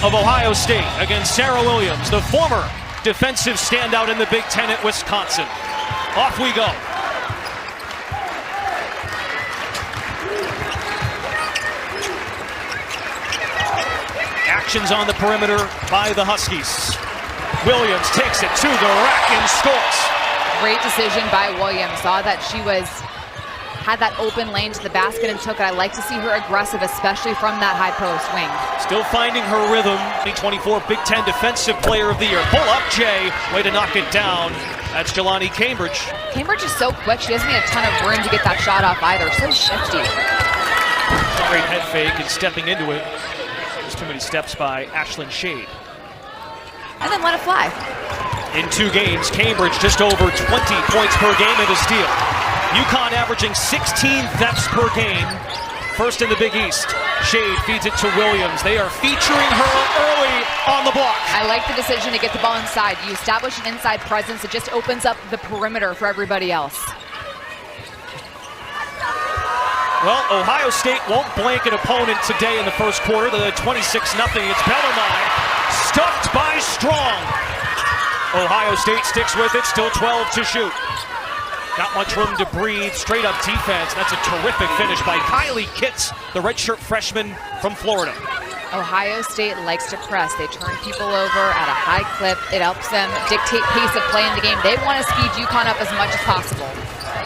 of Ohio State against Sarah Williams, the former defensive standout in the Big Ten at Wisconsin. Off we go. Actions on the perimeter by the Huskies. Williams takes it to the rack and scores. Great decision by Williams. Saw that she had that open lane to the basket and took it. I like to see her aggressive, especially from that high post wing. Still finding her rhythm. 2024 Big Ten Defensive Player of the Year. Pull up, Jay. Way to knock it down. That's Jelani Cambridge. Cambridge is so quick. She doesn't need a ton of room to get that shot off either. So shifty. Great head fake and stepping into it. There's too many steps by Ashlyn Shade. And then let it fly. In 2 games, Cambridge just over 20 points per game and a steal. Uconn averaging 16 thefts per game. First in the Big East. Shade feeds it to Williams. They are featuring her early on the block. I like the decision to get the ball inside. You establish an inside presence. It just opens up the perimeter for everybody else. Well, Ohio State won't blank an opponent today in the first quarter. The 26-0. It's Bellarmine. Stuffed by Strong. Ohio State sticks with it. Still 12 to shoot. Not much room to breathe. Straight up defense. That's a terrific finish by Kylie Kitts, the redshirt freshman from Florida. Ohio State likes to press. They turn people over at a high clip. It helps them dictate pace of play in the game. They want to speed Uconn up as much as possible.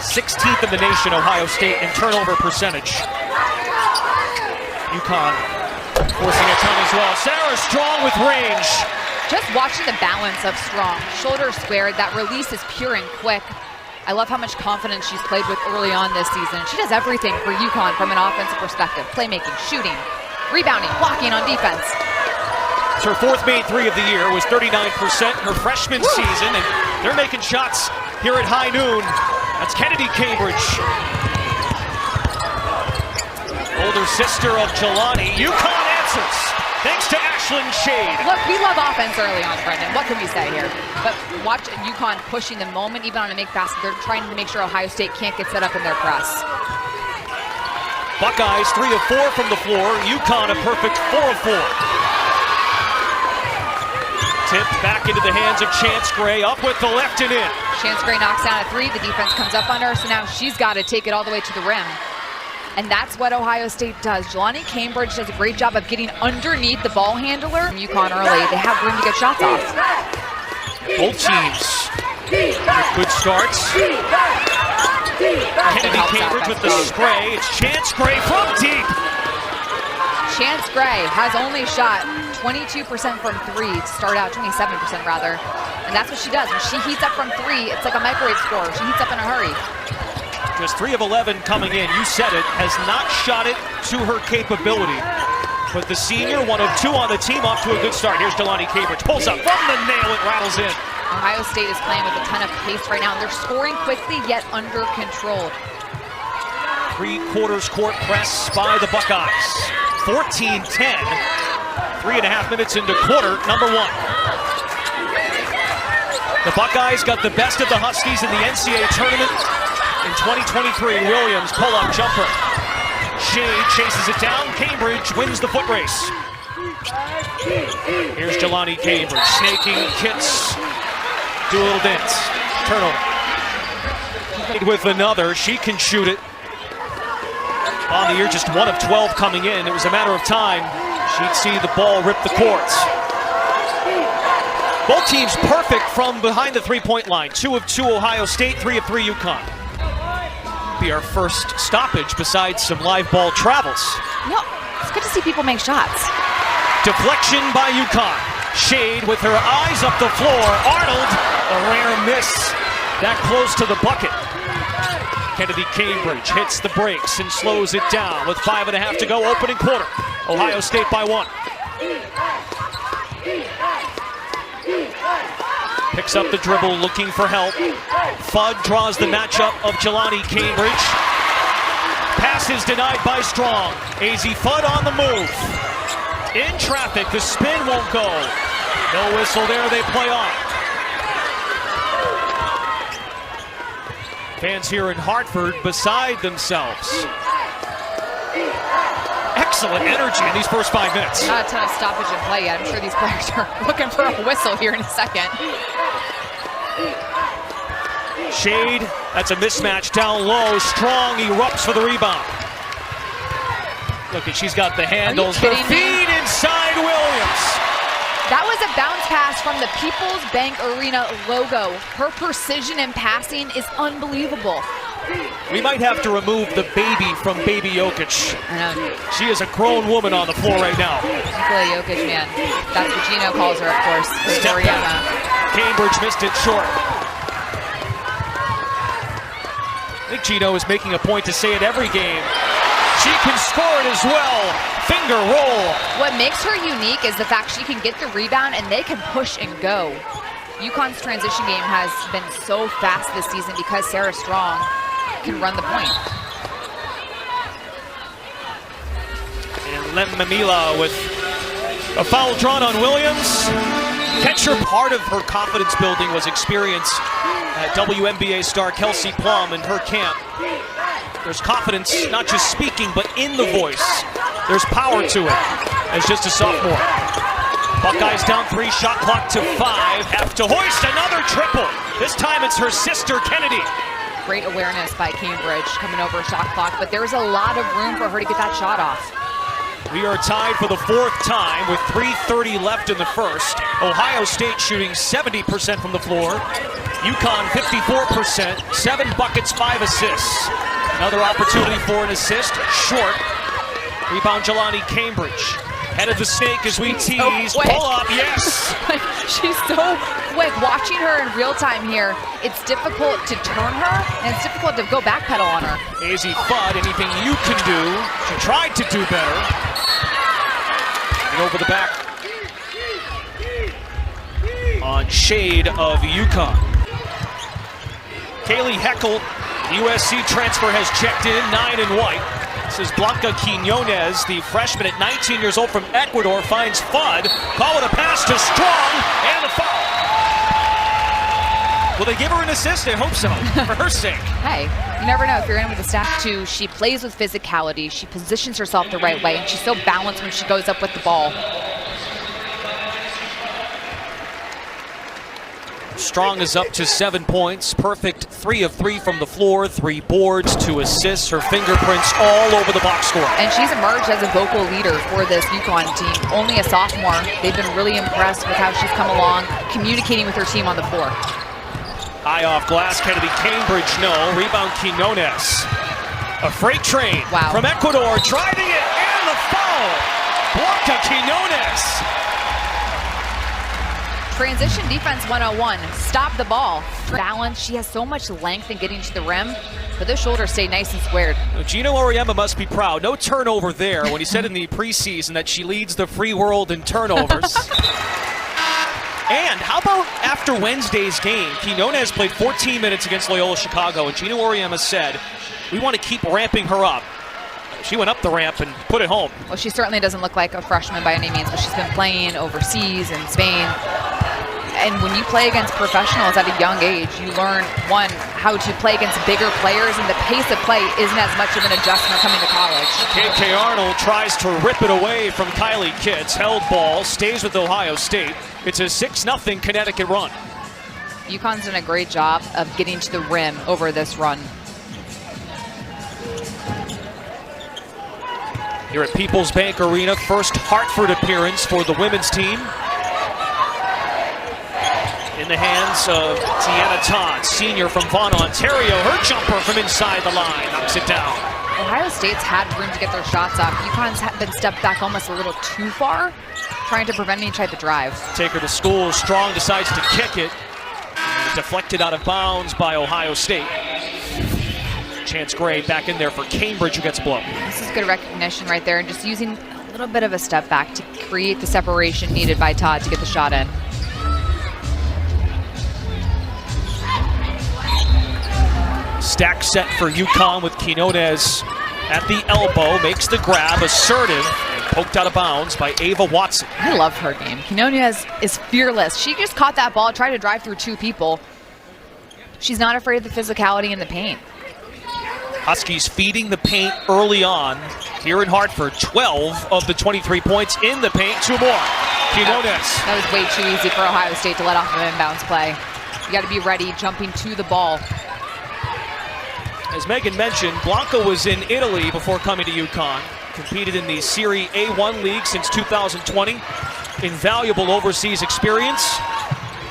16th in the nation, Ohio State, in turnover percentage. Uconn forcing a ton as well. Sarah Strong with range. Just watching the balance of Strong. Shoulder squared. That release is pure and quick. I love how much confidence she's played with early on this season. She does everything for Uconn from an offensive perspective. Playmaking, shooting, rebounding, blocking on defense. It's her 4th made 3 of the year, was 39% in her freshman season, and they're making shots here at high noon. That's Kennedy Cambridge. Older sister of Jelani. Uconn answers, thanks to Ashlyn Shade. Look, we love offense early on, Brendan. What can we say here? But watch Uconn pushing the moment, even on a make basket. They're trying to make sure Ohio State can't get set up in their press. Buckeyes 3 of 4 from the floor. Uconn a perfect 4 of 4. Tipped back into the hands of Chance Gray. Up with the left and in. Chance Gray knocks down a 3. The defense comes up on her, so now she's got to take it all the way to the rim. And that's what Ohio State does. Jelani Cambridge does a great job of getting underneath the ball handler. Uconn early, they have room to get shots off. Both teams with good starts. Kennedy Cambridge with the spray. It's Chance Gray from deep. Chance Gray has only shot 22% from 3 to start out, 27% rather. And that's what she does. When she heats up from 3, it's like a microwave score. She heats up in a hurry. Just 3 of 11 coming in. You said it. Has not shot it to her capability. But the senior, 1 of 2 on the team, off to a good start. Here's Jelani Cambridge. Pulls up from the nail. It rattles in. Ohio State is playing with a ton of pace right now. They're scoring quickly, yet under control. 3/4 court press by the Buckeyes. 14-10. 3.5 minutes into quarter number 1. The Buckeyes got the best of the Huskies in the NCAA tournament in 2023. Williams, pull-up jumper. Shade chases it down. Cambridge wins the foot race. Here's Jelani Cambridge, snaking, Kitts, do a little dance. Turnover. With another, she can shoot it. On the year, just 1 of 12 coming in. It was a matter of time. She'd see the ball rip the courts. Both teams perfect from behind the 3-point line. 2 of 2 Ohio State, 3 of 3 Uconn. Be our first stoppage besides some live ball travels. No, it's good to see people make shots. Deflection by Uconn. Shade with her eyes up the floor. Arnold, a rare miss. That close to the bucket. Kennedy Cambridge hits the brakes and slows it down with 5.5 to go, opening quarter. Ohio State by 1. Picks up the dribble, looking for help. Fudd draws the matchup of Jelani Cambridge. Pass is denied by Strong. AZ Fudd on the move. In traffic, the spin won't go. No whistle there, they play on. Fans here in Hartford beside themselves. excellent energy in these first 5 minutes. Not a ton of stoppage in play yet. I'm sure these players are looking for a whistle here in a second. Shade, that's a mismatch down low. Strong erupts for the rebound. Look, she's got the handles. The feed inside Williams. That was a bounce pass from the People's Bank Arena logo. Her precision in passing is unbelievable. We might have to remove the baby from Baby Jokic. I know. She is a grown woman on the floor right now. Nikola Jokic, man. That's what Gino calls her, of course. Step back. Cambridge missed it short. I think Gino is making a point to say it every game. She can score it as well. Finger roll. What makes her unique is the fact she can get the rebound and they can push and go. Uconn's transition game has been so fast this season because Sarah Strong can run the point. And Lemamila with a foul drawn on Williams. Catcher, part of her confidence building was experience at WNBA star Kelsey Plum in her camp. There's confidence, not just speaking, but in the voice. There's power to it as just a sophomore. Buckeyes down 3, shot clock to 5. Have to hoist another triple. This time it's her sister, Kennedy. Great awareness by Cambridge coming over shot clock, but there's a lot of room for her to get that shot off. We are tied for the 4th time with 3:30 left in the first. Ohio State shooting 70% from the floor. Uconn 54%, 7 buckets, 5 assists. Another opportunity for an assist, short. Rebound Jelani Cambridge. Head of the snake as we tease. Pull up, yes. She's so quick. Watching her in real time here, it's difficult to turn her, and it's difficult to go backpedal on her. Azzy Fudd, anything you can do. She tried to do better. And over the back on Shade of Uconn. Kaylee Heckel, USC transfer, has checked in, 9 in white. This is Blanca Quinones, the freshman at 19 years old from Ecuador, finds Fudd. Call it a pass to Strong, and a foul. Will they give her an assist? I hope so, for her sake. Hey, you never know if you're in with the staff too. She plays with physicality. She positions herself the right way, and she's so balanced when she goes up with the ball. Strong is up to 7 points. Perfect 3 of 3 from the floor. 3 boards, 2 assists. Her fingerprints all over the box score. And she's emerged as a vocal leader for this Uconn team. Only a sophomore. They've been really impressed with how she's come along, communicating with her team on the floor. Eye off glass, Kennedy Cambridge, no. Rebound Quinones. A freight train from Ecuador, driving it, and the foul. Blanca Quinones. Transition defense 101. Stop the ball. Balance. She has so much length in getting to the rim, but those shoulders stay nice and squared. Gino Auriemma must be proud. No turnover there when he said in the preseason that she leads the free world in turnovers. And how about after Wednesday's game, Quinones played 14 minutes against Loyola Chicago, and Gino Auriemma said, we want to keep ramping her up. She went up the ramp and put it home. Well, she certainly doesn't look like a freshman by any means, but she's been playing overseas in Spain. And when you play against professionals at a young age, you learn, one, how to play against bigger players, and the pace of play isn't as much of an adjustment coming to college. KK Arnold tries to rip it away from Kylie Kitts. Held ball, stays with Ohio State. It's a 6-0 Connecticut run. Uconn's done a great job of getting to the rim over this run. Here at People's Bank Arena, first Hartford appearance for the women's team. In the hands of Tiana Todd, senior from Vaughan, Ontario. Her jumper from inside the line knocks it down. Ohio State's had room to get their shots off. Uconn's been stepped back almost a little too far, trying to prevent any type of drive. Take her to school. Strong decides to kick it. Deflected out of bounds by Ohio State. Chance Gray back in there for Cambridge, who gets blown. This is good recognition right there, and just using a little bit of a step back to create the separation needed by Todd to get the shot in. Stack set for Uconn with Quinones at the elbow, makes the grab, assertive, and poked out of bounds by Ava Watson. I love her game. Quinones is fearless. She just caught that ball, tried to drive through 2 people. She's not afraid of the physicality in the paint. Huskies feeding the paint early on. here in Hartford. 12 of the 23 points in the paint. 2 more. Quinones. That was way too easy for Ohio State to let off an inbounds play. You got to be ready, jumping to the ball. As Megan mentioned, Blanca was in Italy before coming to Uconn. Competed in the Serie A1 league since 2020. Invaluable overseas experience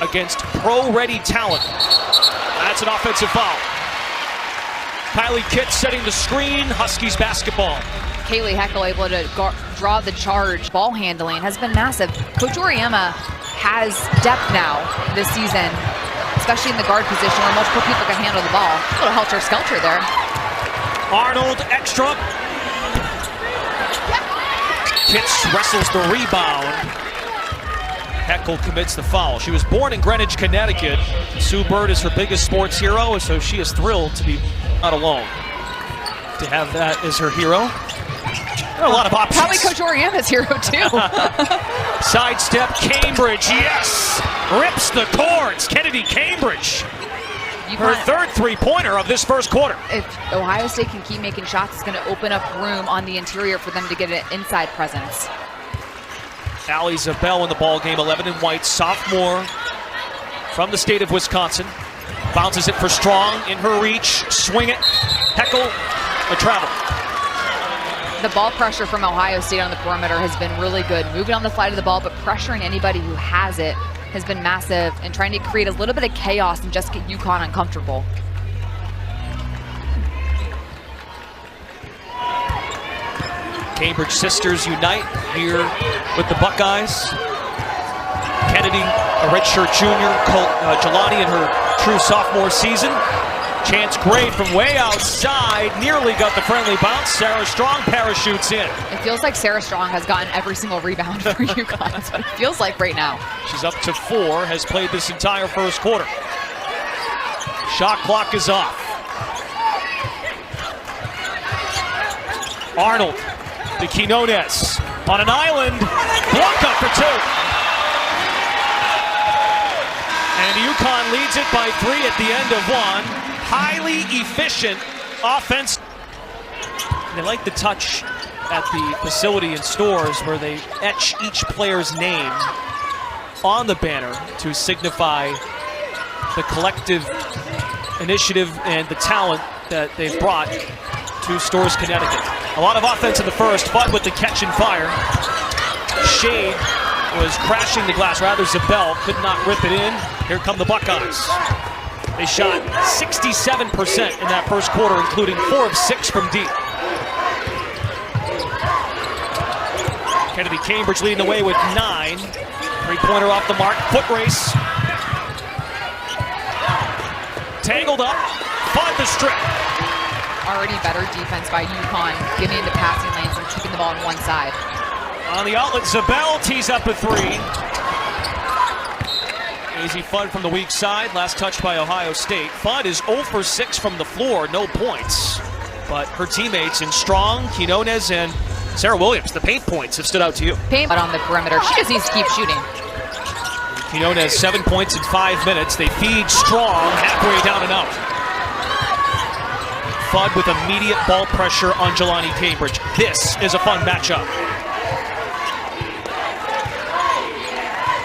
against pro-ready talent. That's an offensive foul. Kylie Kitt setting the screen. Huskies basketball. Kaylee Heckel able to draw the charge. Ball handling has been massive. Coach Oriema has depth now this season, especially in the guard position where multiple people can handle the ball. A little helter-skelter there. Arnold extra. Kitts wrestles the rebound. Heckel commits the foul. She was born in Greenwich, Connecticut. Sue Bird is her biggest sports hero, so she is thrilled to be not alone to have that as her hero. There are a lot of options. Probably Coach Oriema's hero too. Sidestep, Cambridge, yes! Rips the cords, Kennedy Cambridge. Her third three-pointer of this first quarter. If Ohio State can keep making shots, it's going to open up room on the interior for them to get an inside presence. Allie Zabel in the ball game, 11 and white, sophomore from the state of Wisconsin. Bounces it for Strong, in her reach, swing it. Heckel, a travel. The ball pressure from Ohio State on the perimeter has been really good. Moving on the flight of the ball, but pressuring anybody who has it has been massive, and trying to create a little bit of chaos and just get Uconn uncomfortable. Cambridge sisters unite here with the Buckeyes. Kennedy, a redshirt junior, Jelani in her true sophomore season. Chance Gray from way outside, nearly got the friendly bounce. Sarah Strong parachutes in. It feels like Sarah Strong has gotten every single rebound for Uconn. That's what it feels like right now. She's up to 4, has played this entire first quarter. Shot clock is off. Arnold, the Quinones, on an island, Blanca for 2. And Uconn leads it by 3 at the end of 1. Highly efficient offense. They like the touch at the facility and stores where they etch each player's name on the banner to signify the collective initiative and the talent that they've brought to Stores, Connecticut. A lot of offense in the first, but with the catch and fire. Shade was crashing the glass, rather Zabel could not rip it in. Here come the Buckeyes. They shot 67% in that first quarter, including 4 of 6 from deep. Kennedy Cambridge leading the way with 9. Three-pointer off the mark, foot race. Tangled up, fought the strip. Already better defense by Uconn, getting into passing lanes and keeping the ball on one side. On the outlet, Zabel tees up a 3. Easy Fudd from the weak side, last touch by Ohio State. Fudd is 0 for 6 from the floor, no points. But her teammates in Strong, Quinones, and Sarah Williams, the paint points have stood out to you. Paint on the perimeter, she just needs to keep shooting. Quinones 7 points in 5 minutes. They feed Strong halfway down and out. Fudd with immediate ball pressure on Jelani Cambridge. This is a fun matchup.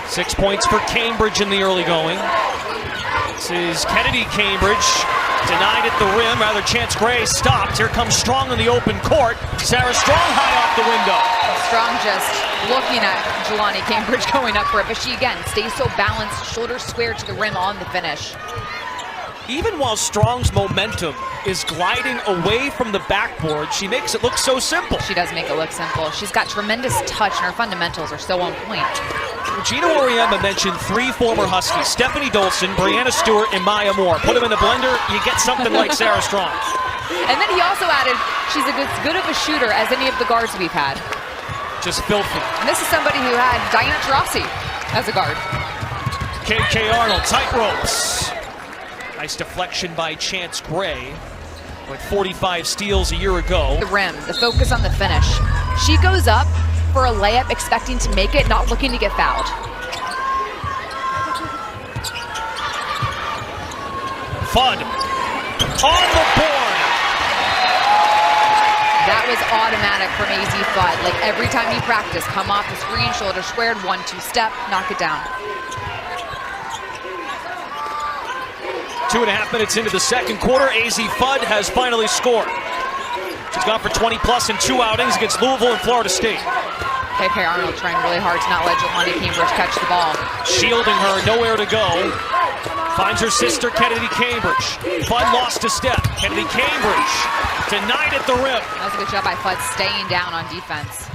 6 points for Cambridge in the early going. This is Kennedy Cambridge, denied at the rim, rather Chance Gray stopped. Here comes Strong in the open court. Sarah Strong high off the window. Strong just looking at Jelani Cambridge going up for it, but she again stays so balanced, shoulders square to the rim on the finish. Even while Strong's momentum is gliding away from the backboard, she makes it look so simple. She does make it look simple. She's got tremendous touch, and her fundamentals are so on point. Gina Oriema mentioned 3 former Huskies, Stephanie Dolson, Brianna Stewart, and Maya Moore. Put them in the blender, you get something like Sarah Strong. And then he also added, she's as good of a shooter as any of the guards we've had. Just filthy. And this is somebody who had Diana Taurasi as a guard. KK Arnold, tight ropes. Nice deflection by Chance Gray, with 45 steals a year ago. The rim, the focus on the finish. She goes up for a layup expecting to make it, not looking to get fouled. Fudd on the board. That was automatic from AZ Fudd. Like every time he practiced, come off the screen, shoulder squared, 1-2 step, knock it down. 2.5 minutes into the second quarter, AZ Fudd has finally scored. She's gone for 20 plus in 2 outings against Louisville and Florida State. KK Arnold trying really hard to not let Jelani Cambridge catch the ball. Shielding her, nowhere to go. Finds her sister, Kennedy Cambridge. Fudd lost a step. Kennedy Cambridge denied at the rim. That was a good job by Fudd staying down on defense.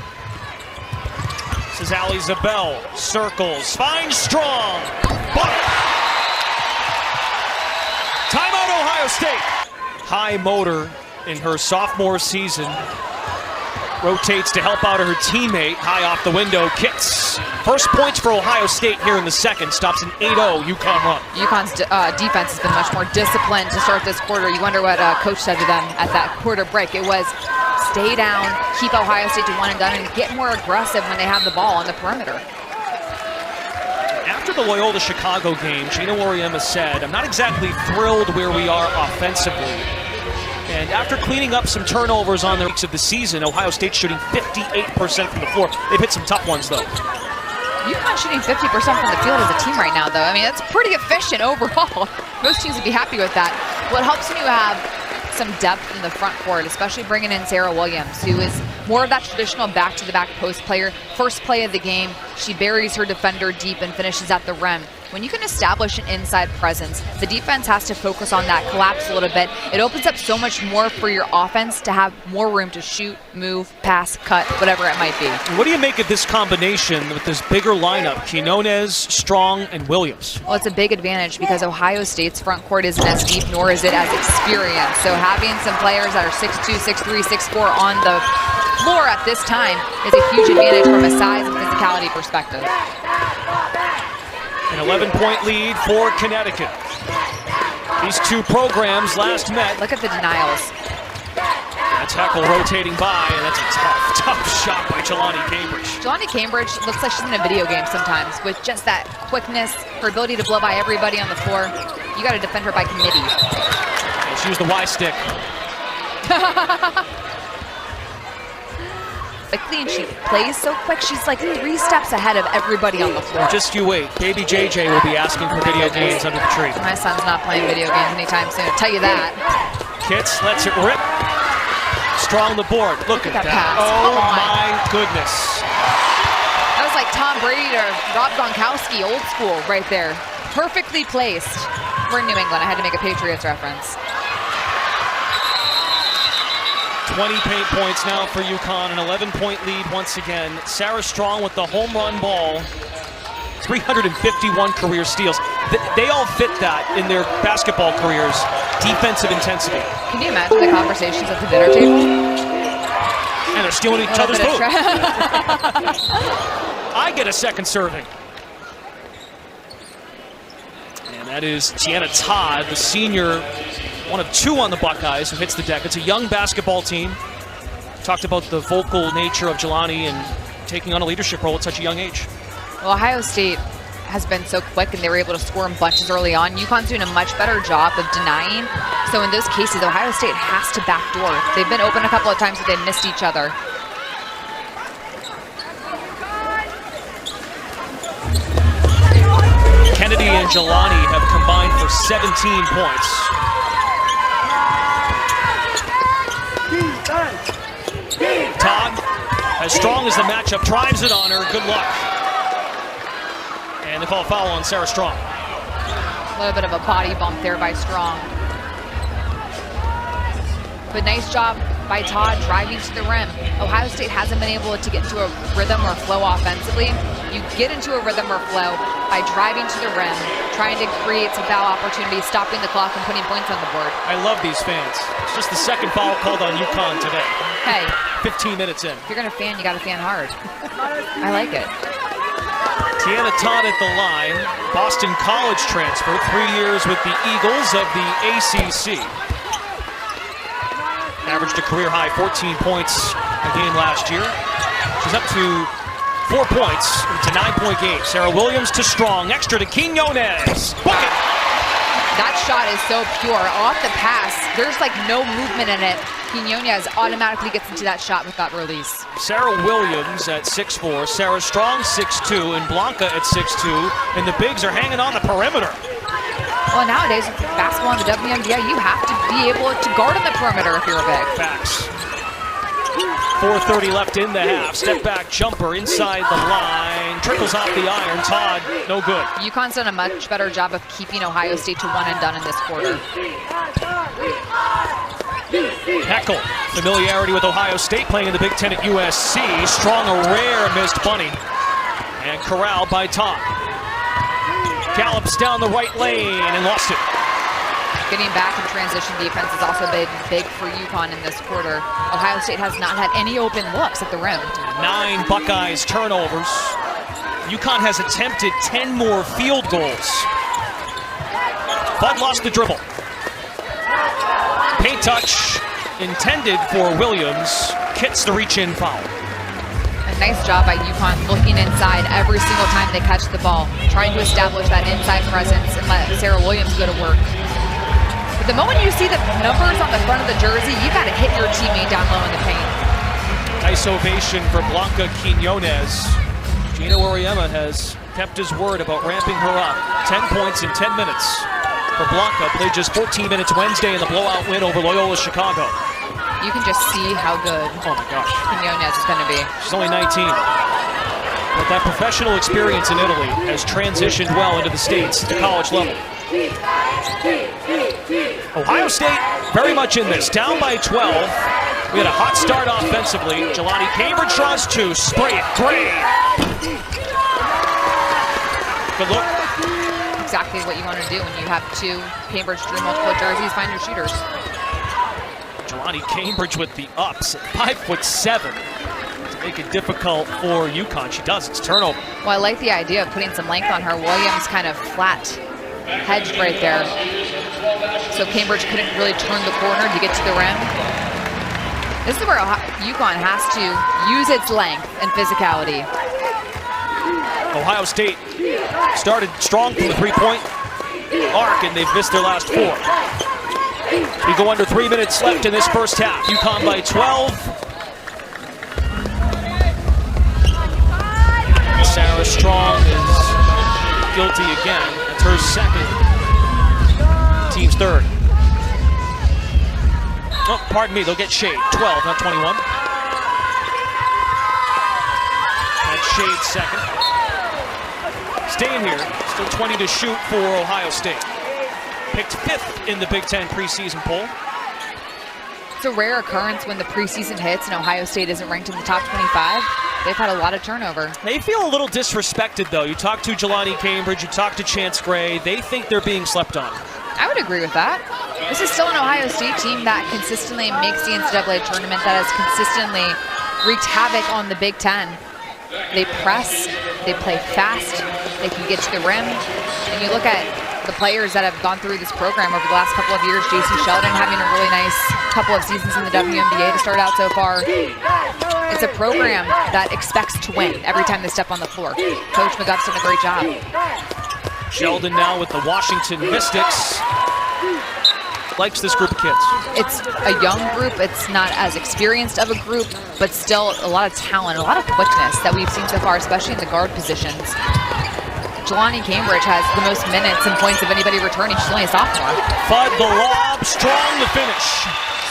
This is Ali Zabel. Circles. Finds Strong. Bucket. Timeout, Ohio State. High motor in her sophomore season. Rotates to help out her teammate. High off the window. Kicks. First points for Ohio State here in the second. Stops an 8-0 Uconn run. Uconn's defense has been much more disciplined to start this quarter. You wonder what coach said to them at that quarter break. It was stay down, keep Ohio State to one and done, and get more aggressive when they have the ball on the perimeter. After the Loyola Chicago game, Gina Wariema said, I'm not exactly thrilled where we are offensively. And after cleaning up some turnovers on the weeks of the season, Ohio State shooting 58% from the floor. They've hit some tough ones, though. Uconn shooting 50% from the field as a team right now, though. I mean, that's pretty efficient overall. Most teams would be happy with that. What helps when you have some depth in the front court, especially bringing in Sarah Williams, who is more of that traditional back-to-the-back post player. First play of the game, she buries her defender deep and finishes at the rim. When you can establish an inside presence, the defense has to focus on that, collapse a little bit. It opens up so much more for your offense to have more room to shoot, move, pass, cut, whatever it might be. What do you make of this combination with this bigger lineup, Quinones, Strong, and Williams? Well, it's a big advantage because Ohio State's front court isn't as deep, nor is it as experienced. So having some players that are 6'2", 6'3", 6'4" on the floor at this time is a huge advantage from a size and physicality perspective. An 11-point lead for Connecticut. These two programs last met. Look at the denials. That's Heckle rotating by, and that's a tough shot by Jelani Cambridge. Jelani Cambridge looks like she's in a video game sometimes with just that quickness, her ability to blow by everybody on the floor. You got to defend her by committee. And she used the Y stick. Quickly, and she plays so quick. She's like 3 steps ahead of everybody on the floor. Just you wait. Baby JJ will be asking for video games under the tree. My son's not playing video games anytime soon, I'll tell you that. Kitts lets it rip. Strong the board. Look at that. Pass. Oh my goodness. That was like Tom Brady or Rob Gronkowski, old school right there. Perfectly placed. We're in New England. I had to make a Patriots reference. 20 paint points now for Uconn, an 11-point lead once again. Sarah Strong with the home run ball. 351 career steals. They all fit that in their basketball careers. Defensive intensity. Can you imagine the conversations at the dinner table? And they're stealing each other's food. I get a second serving. And that is Tiana Todd, the senior, one of 2 on the Buckeyes who hits the deck. It's a young basketball team. Talked about the vocal nature of Jelani and taking on a leadership role at such a young age. Well, Ohio State has been so quick and they were able to score in bunches early on. Uconn's doing a much better job of denying. So in those cases, Ohio State has to backdoor. They've been open a couple of times, but they missed each other. Kennedy and Jelani have combined for 17 points. Todd, as strong as the matchup, drives it on her. Good luck. And they call a foul on Sarah Strong. A little bit of a body bump there by Strong. But nice job by Todd driving to the rim. Ohio State hasn't been able to get into a rhythm or flow offensively. You get into a rhythm or flow by driving to the rim, trying to create some foul opportunities, stopping the clock and putting points on the board. I love these fans. It's just the second foul called on Uconn today. Hey. 15 minutes in. If you're going to fan, you got to fan hard. I like it. Tiana Todd at the line. Boston College transfer, 3 years with the Eagles of the ACC. Averaged a career-high 14 points a game last year. She's up to 4 points. It's a 9-point game. Sarah Williams to Strong. Extra to Quinones. Bucket! That shot is so pure. Off the pass, there's like no movement in it. Quinones automatically gets into that shot with that release. Sarah Williams at 6'4", Sarah Strong 6'2", and Blanca at 6'2", and the bigs are hanging on the perimeter. Well, nowadays, with basketball in the WNBA, you have to be able to guard on the perimeter if you're a big. Facts. 4:30 left in the half. Step back jumper inside the line. Trickles off the iron. Todd, no good. Uconn's done a much better job of keeping Ohio State to one and done in this quarter. Heckel, familiarity with Ohio State, playing in the Big Ten at USC. Strong, a rare missed bunny. And corralled by Todd. Gallops down the right lane and lost it. Getting back in transition defense has also been big for Uconn in this quarter. Ohio State has not had any open looks at the rim. 9 Buckeyes turnovers. Uconn has attempted 10 more field goals. Bud lost the dribble. Paint touch intended for Williams. Kits the reach-in foul. A nice job by Uconn looking inside every single time they catch the ball, trying to establish that inside presence and let Sarah Williams go to work. But the moment you see the numbers on the front of the jersey, you got to hit your teammate down low in the paint. Nice ovation for Blanca Quinones. Gino Auriemma has kept his word about ramping her up. 10 points in 10 minutes for Blanca. Played just 14 minutes Wednesday in the blowout win over Loyola Chicago. You can just see how good Quinones is going to be. She's only 19. But that professional experience in Italy has transitioned well into the States at the college level. Ohio State very much in this. Down by 12. We had a hot start offensively. Jelani Cambridge draws 2. Spray it. Gray. Good look. Exactly what you want to do when you have 2 Cambridge Drew multiple jerseys. Find your shooters. Jelani Cambridge with the ups at 5'7". To make it difficult for Uconn. She does. It's turnover. Well, I like the idea of putting some length on her. Williams kind of flat hedged right there. So Cambridge couldn't really turn the corner to get to the rim. This is where Uconn has to use its length and physicality. Ohio State started strong from the three-point arc, and they've missed their last 4. We go under 3 minutes left in this first half. Uconn by 12. Sarah Strong is guilty again. That's her second. Team's third. Oh, pardon me, they'll get shade. 12, not 21. That's shade second. Staying here, still 20 to shoot for Ohio State. Picked 5th in the Big Ten preseason poll. It's a rare occurrence when the preseason hits and Ohio State isn't ranked in the top 25. They've had a lot of turnover. They feel a little disrespected, though. You talk to Jelani Cambridge, you talk to Chance Gray. They think they're being slept on. I would agree with that. This is still an Ohio State team that consistently makes the NCAA tournament, that has consistently wreaked havoc on the Big Ten. They press, they play fast, they can get to the rim. And you look at the players that have gone through this program over the last couple of years. JC Sheldon having a really nice couple of seasons in the WNBA to start out so far. It's a program that expects to win every time they step on the floor. Coach McGuff's done a great job. Sheldon now with the Washington Mystics. Likes this group of kids. It's a young group. It's not as experienced of a group, but still a lot of talent, a lot of quickness that we've seen so far, especially in the guard positions. Jelani Cambridge has the most minutes and points of anybody returning. She's only a sophomore. Fudd the lob, Strong the finish.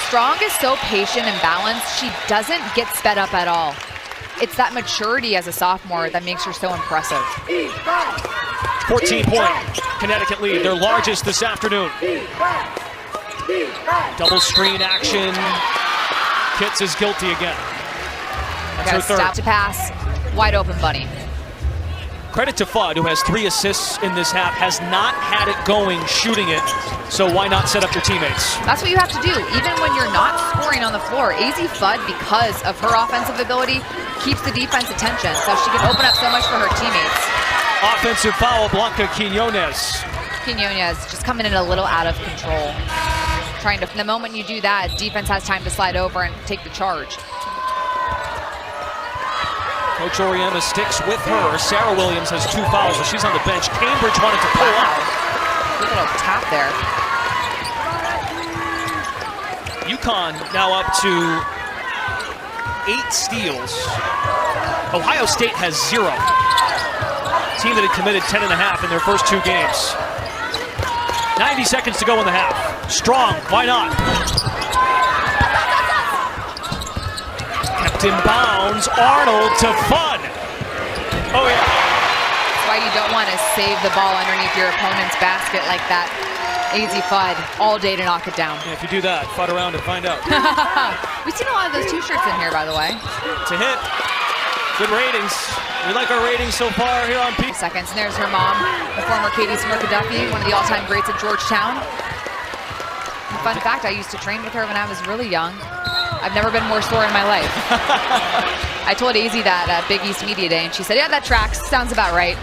Strong is so patient and balanced. She doesn't get sped up at all. It's that maturity as a sophomore that makes her so impressive. 14-point Connecticut lead, their largest this afternoon. Double screen action. Kitts is guilty again. That's her third. Stop to pass. Wide open bunny. Credit to Fudd, who has 3 assists in this half, has not had it going shooting it, so why not set up your teammates? That's what you have to do. Even when you're not scoring on the floor, AZ Fudd, because of her offensive ability, keeps the defense attention, so she can open up so much for her teammates. Offensive foul, Blanca Quinones. Quinones just coming in a little out of control. The moment you do that, defense has time to slide over and take the charge. Coach Auriemma sticks with her. Sarah Williams has 2 fouls, so she's on the bench. Cambridge wanted to pull out. Good little tap there. Uconn now up to 8 steals. Ohio State has 0. Team that had committed 10.5 in their first 2 games. 90 seconds to go in the half. Strong, why not? Kept in bounds, Arnold to Fun. Oh yeah. That's why you don't want to save the ball underneath your opponent's basket like that. AZ Fudd all day to knock it down. Yeah, if you do that, Fudd around and find out. We've seen a lot of those t-shirts in here, by the way. It's a hit. Good ratings. We like our ratings so far here on P. Seconds, and there's her mom, the former Katie Smurka-Duffy, one of the all-time greats at Georgetown. And fun fact, I used to train with her when I was really young. I've never been more sore in my life. I told AZ that at Big East Media Day, and she said, yeah, that tracks. Sounds about right.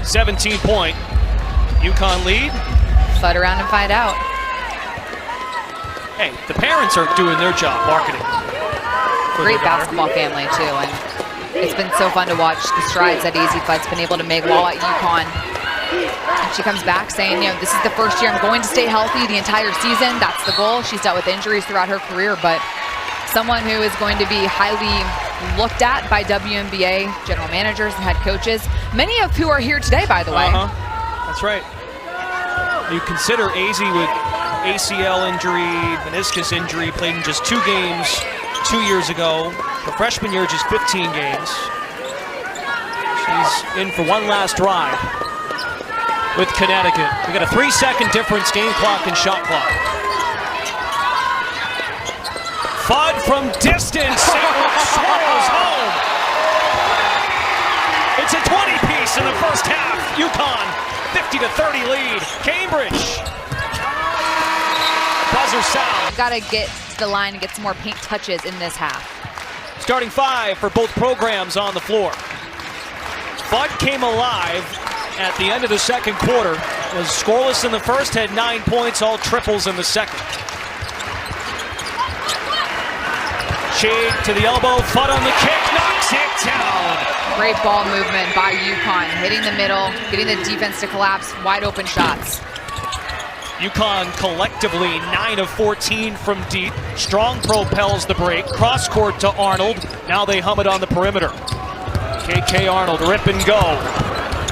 17-point Uconn lead. Fudd around and find out. Hey, the parents are doing their job marketing. Great basketball family, too, and it's been so fun to watch the strides that AZ Fudd's been able to make while at Uconn. And she comes back saying, you know, this is the first year I'm going to stay healthy the entire season. That's the goal. She's dealt with injuries throughout her career, but someone who is going to be highly looked at by WNBA general managers and head coaches, many of who are here today, by the way. That's right. You consider AZ with ACL injury, meniscus injury, played in just 2 games 2 years ago. Her freshman year, just 15 games. She's in for one last ride with Connecticut. We got a 3-second difference, game clock and shot clock. Fudd from distance, swirls home. It's a 20-piece in the first half. Uconn, 50-30 lead. Cambridge. Buzzer sound. Got to get to the line and get some more paint touches in this half. Starting 5 for both programs on the floor. Fudd came alive at the end of the second quarter. Was scoreless in the first, had 9 points, all triples in the second. Shade to the elbow, Fudd on the kick, knocks it down. Great ball movement by Uconn, hitting the middle, getting the defense to collapse, wide open shots. Uconn collectively 9 of 14 from deep. Strong propels the break. Cross court to Arnold. Now they hum it on the perimeter. KK Arnold, rip and go.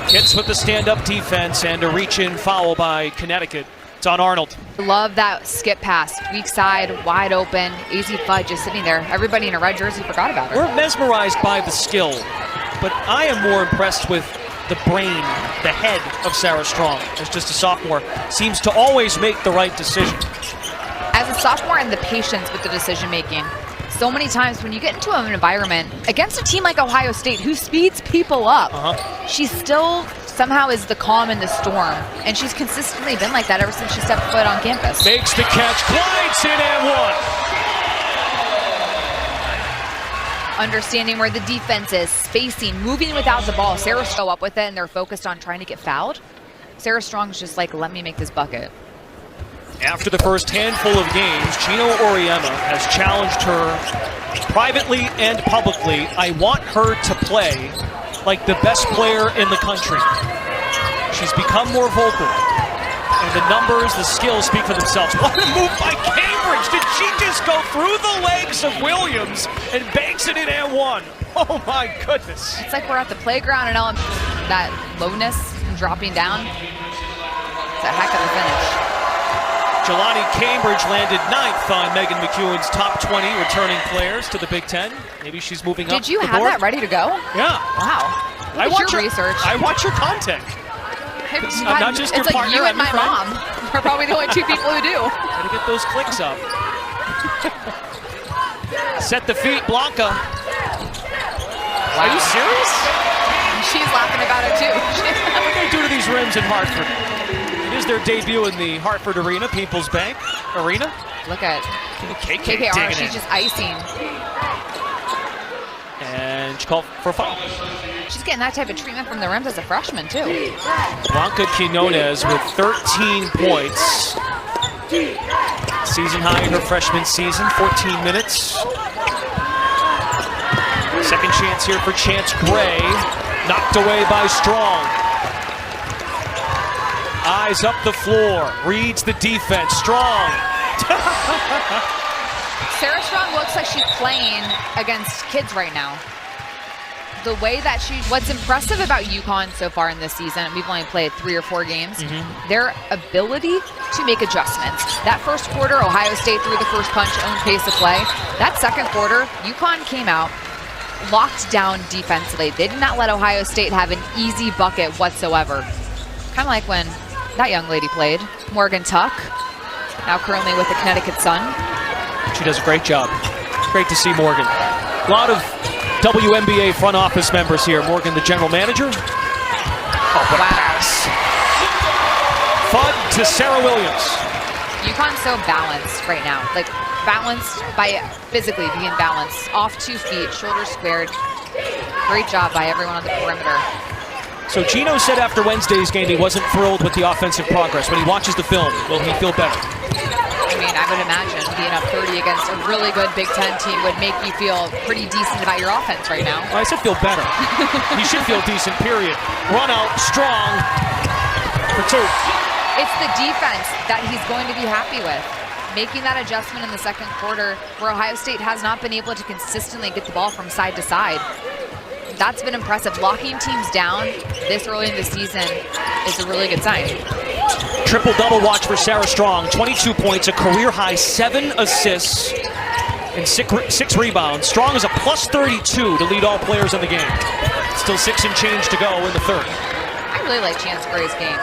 Hits with the stand-up defense and a reach-in foul by Connecticut. It's on Arnold. Love that skip pass. Weak side, wide open. AZ Fudd just sitting there. Everybody in a red jersey forgot about her. We're mesmerized by the skill, but I am more impressed with the brain, the head of Sarah Strong. As just a sophomore, seems to always make the right decision. As a sophomore, and the patience with the decision making. So many times when you get into an environment against a team like Ohio State who speeds people up, she still somehow is the calm in the storm. And she's consistently been like that ever since she stepped foot on campus. Makes the catch, glides in and one. Understanding where the defense is, spacing, moving without the ball. Sarah show up with it, and they're focused on trying to get fouled. Sarah Strong's just like, let me make this bucket. After the first handful of games, Gino Oriema has challenged her privately and publicly. I want her to play like the best player in the country. She's become more vocal. And the numbers, the skills speak for themselves. What a move by Cambridge! Did she just go through the legs of Williams and banks it in and one? Oh my goodness. It's like we're at the playground and all that lowness and dropping down. It's a heck of a finish. Jelani Cambridge landed 9th on Megan McEwen's top 20 returning players to the Big Ten. Maybe she's moving up. Did you have that ready to go? Yeah. Wow. I watch your research. I watch your content. It's not just your like partner, you and I'm my your mom. We're probably the only 2 people who do. Gotta get those clicks up. Set the feet, Blanca. Wow. Are you serious? She's laughing about it too. What are they do to these rims in Hartford? It is their debut in the Hartford Arena, People's Bank Arena. Look at KK Arnold. She's just icing. And she called for a foul. She's getting that type of treatment from the rims as a freshman too. Blanca Quinones with 13 points. Season high in her freshman season, 14 minutes. Second chance here for Chance Gray. Knocked away by Strong. eyes up the floor, reads the defense, Strong. Sarah Strong looks like she's playing against kids right now. The way that what's impressive about Uconn so far in this season, we've only played 3 or 4 games, their ability to make adjustments. That first quarter, Ohio State threw the first punch, own pace of play. That second quarter, Uconn came out, locked down defensively. They did not let Ohio State have an easy bucket whatsoever. Kind of like when that young lady played, Morgan Tuck, now currently with the Connecticut Sun. She does a great job. Great to see Morgan. A lot of WNBA front office members here. Morgan, the general manager. Oh, what a pass. Fudd to Sarah Williams. Uconn's so balanced right now. Like, balanced by physically being balanced. Off 2 feet, shoulders squared. Great job by everyone on the perimeter. So Gino said after Wednesday's game he wasn't thrilled with the offensive progress. When he watches the film, will he feel better? I mean, I would imagine being up 30 against a really good Big Ten team would make you feel pretty decent about your offense right now. Well, I said feel better. He should feel decent, period. Run out, Strong for 2. It's the defense that he's going to be happy with. Making that adjustment in the second quarter where Ohio State has not been able to consistently get the ball from side to side. That's been impressive. Locking teams down this early in the season is a really good sign. Triple-double watch for Sarah Strong. 22 points, a career-high 7 assists, and 6 rebounds. Strong is a plus 32 to lead all players in the game. Still 6 and change to go in the third. I really like Chance Gray's game.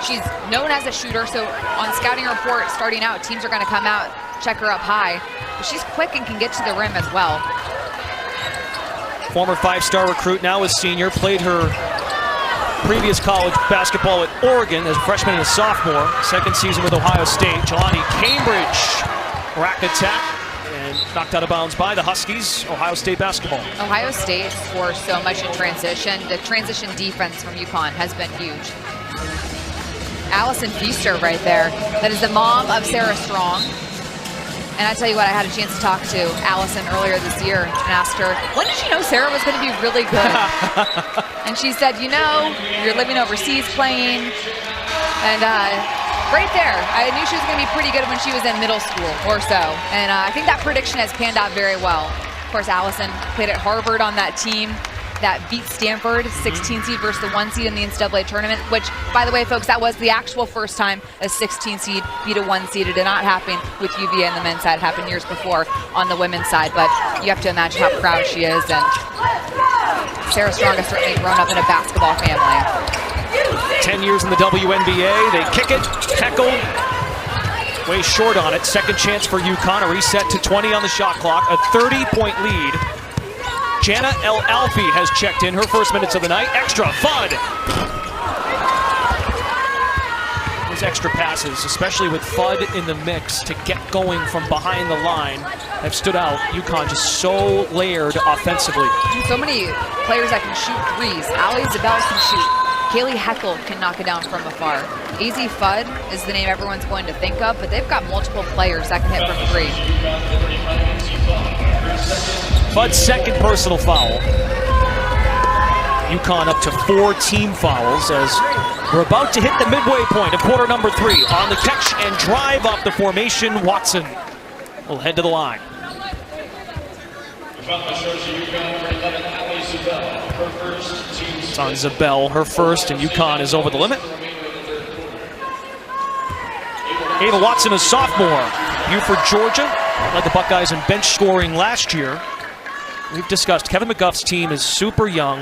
She's known as a shooter, so on scouting report starting out, teams are going to come out, check her up high. But she's quick and can get to the rim as well. Former 5-star recruit, now a senior, played her previous college basketball at Oregon as a freshman and a sophomore. Second season with Ohio State. Jelani Cambridge, rack attack, and knocked out of bounds by the Huskies. Ohio State basketball. Ohio State scores so much in transition. The transition defense from Uconn has been huge. Allison Feaster right there. That is the mom of Sarah Strong. And I tell you what, I had a chance to talk to Allison earlier this year and asked her, when did you know Sarah was going to be really good? And she said, you know, you're living overseas playing. And right there, I knew she was going to be pretty good when she was in middle school or so. And I think that prediction has panned out very well. Of course, Allison played at Harvard on that team that beat Stanford, 16 seed versus the 1 seed in the NCAA tournament, which, by the way, folks, that was the actual first time a 16 seed beat a 1 seed. It did not happen with UVA on the men's side. It happened years before on the women's side, but you have to imagine how proud she is. And Sarah Strong has certainly grown up in a basketball family. 10 years in the WNBA. They kick it, heckled, way short on it. Second chance for Uconn, a reset to 20 on the shot clock, a 30-point lead. Jana El Alfi has checked in, her first minutes of the night. Extra, Fudd. Those extra passes, especially with Fudd in the mix to get going from behind the line, have stood out. Uconn just so layered offensively. So many players that can shoot threes. Ali Zabel can shoot. Kaylee Heckel can knock it down from afar. AZ Fudd is the name everyone's going to think of, but they've got multiple players that can hit from 3. Fudd's second personal foul. Uconn up to 4 team fouls as we're about to hit the midway point of quarter number 3. On the catch and drive off the formation, Watson will head to the line. It's on Zabel, her first, and Uconn is over the limit. Ava Watson, a sophomore. Buford, Georgia, led the Buckeyes in bench scoring last year. We've discussed Kevin McGuff's team is super young.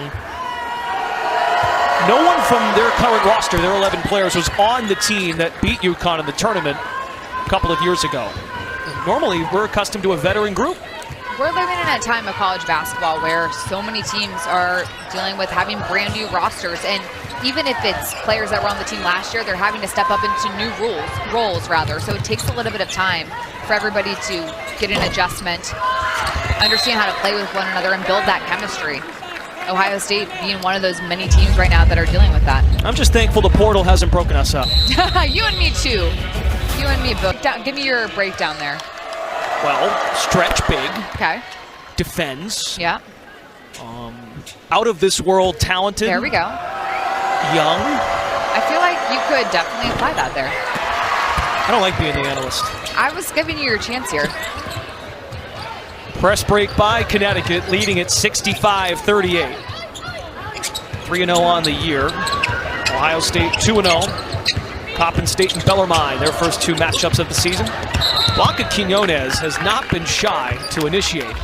No one from their current roster, their 11 players, was on the team that beat Uconn in the tournament a couple of years ago. Normally, we're accustomed to a veteran group. We're living in a time of college basketball where so many teams are dealing with having brand new rosters, and even if it's players that were on the team last year, they're having to step up into new roles. So it takes a little bit of time for everybody to get an adjustment, understand how to play with one another, and build that chemistry. Ohio State being one of those many teams right now that are dealing with that. I'm just thankful the portal hasn't broken us up. You and me too. You and me both. Give me your breakdown there. Well, stretch big. Okay. Defends. Yeah. Out of this world talented. There we go. Young. I feel like you could definitely apply that there. I don't like being the analyst. I was giving you your chance here. Press break by Connecticut, leading at 65-38. 3-0 on the year. Ohio State 2-0. Coppin State and Bellarmine, their first two matchups of the season. Blanca Quinones has not been shy to initiate.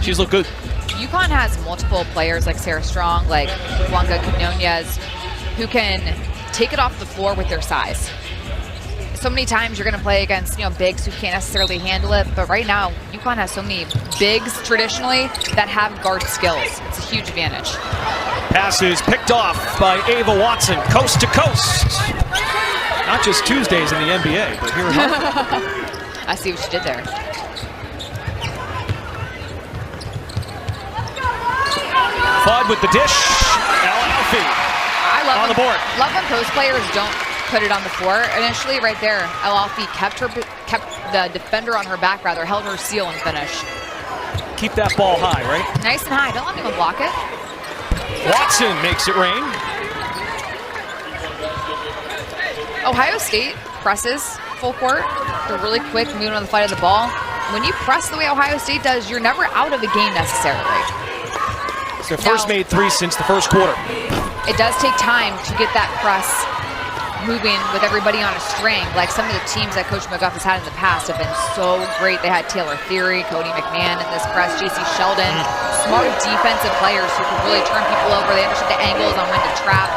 She's looked good. Uconn has multiple players like Sarah Strong, like Blanca Quinones, who can take it off the floor with their size. So many times you're going to play against, bigs who can't necessarily handle it, but right now Uconn has so many bigs traditionally that have guard skills. It's a huge advantage. Passes picked off by Ava Watson, coast to coast. Not just Tuesdays in the NBA, but here in Hartford. I see what you did there. Fudd with the dish. Alfie on the board. Love when post players don't put it on the floor. Initially, right there, Alfie kept the defender on her back, held her seal and finished. Keep that ball high, right? Nice and high. Don't let anyone block it. Watson makes it rain. Ohio State presses full court. They're really quick, moving on the flight of the ball. When you press the way Ohio State does, you're never out of the game necessarily. It's their first made three since the first quarter. It does take time to get that press moving with everybody on a string. Like some of the teams that Coach McGuff has had in the past have been so great. They had Taylor Theory, Cody McMahon in this press, JC Sheldon. Smart defensive players who can really turn people over. They understand the angles on when to trap.